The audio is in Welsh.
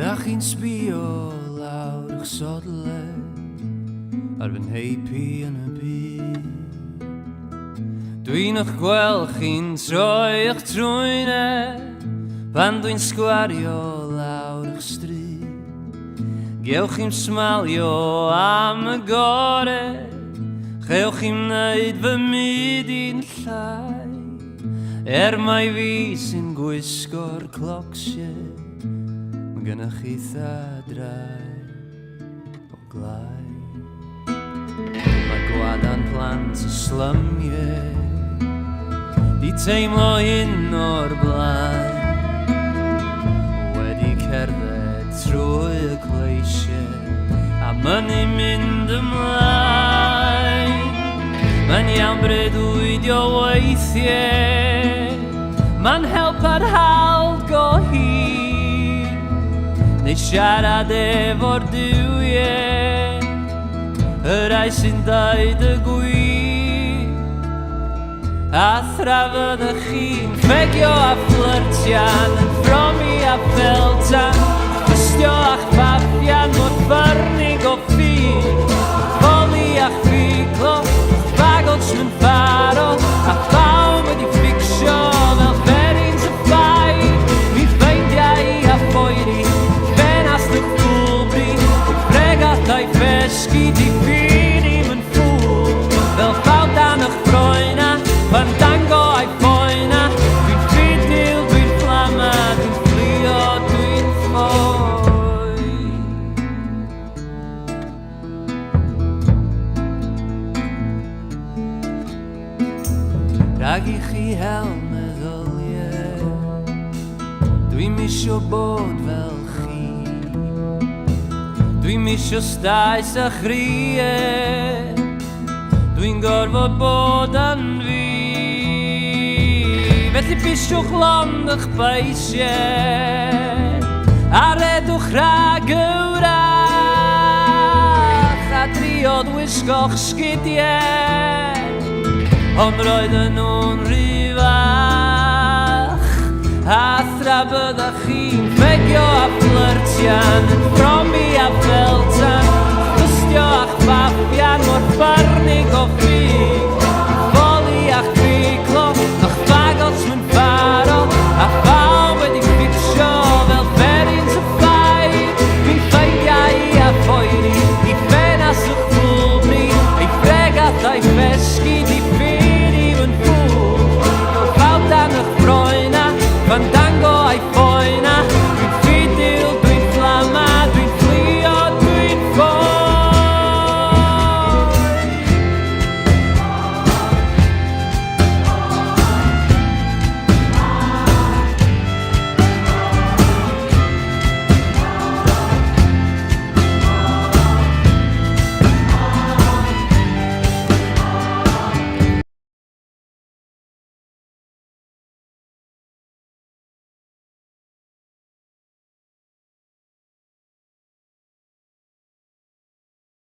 Ach chi'n sbio lawr i'ch sodle ar fy nheipi yn y byd. Dwi'n eich gweld chi'n troi eich trwyne pan dwi'n sgwario lawr i'ch stryd. Gewch chi'n smalio am y gore, chewch chi'n neud fy myd i'n llai. Mai fi sy'n gwisgo'r clocsiau, mae gynnach chi thadrau o glai. Mae gwadan plant y slymiau di teimlo hyn o'r blaen, wedi cerdded trwy y gleisiau a mynnu mynd ymlaen. Mae'n iawn bredwydio weithiau, mae'n help ar hawl go hir, neu siarad efo'r duwiau, y rai sy'n dweud y gwir. A thrafod chi'n ffegio a fflyrtian, yn ffromi a feltan, ffystio a'ch baffian mor byrnig o ffyr, ffoli a'ch ffiglo, bagels mewn ffaro, a llawn wedi fficsio fel ferins y ffair. Mi ffeindiau a phoeri, fenast y ffwlbri, fregatau fesgi di ffini mewn ffwl, fel ffawd dan eich broena, pan dango a'i poena. Dwi'n ffidil, dwi'n fflama, dwi'n fflio, dwi'n ffoi. Rhaid i chi hel meddyliau, dwi'n misio bod fel chi, dwi'n misio stais a chriau, dwi'n gorfod bod yn fi. Felly bisiwch lond eich beisiau, a redwch rhag ywrach, a driodd wisgo'ch sgidiau, ond roedden nhw'n rhy fach. A thra byddach chi'n ffegio a fflyrtian, yn ffromi a feltan, ffystio a'ch baffian mor byrnig o ffyr.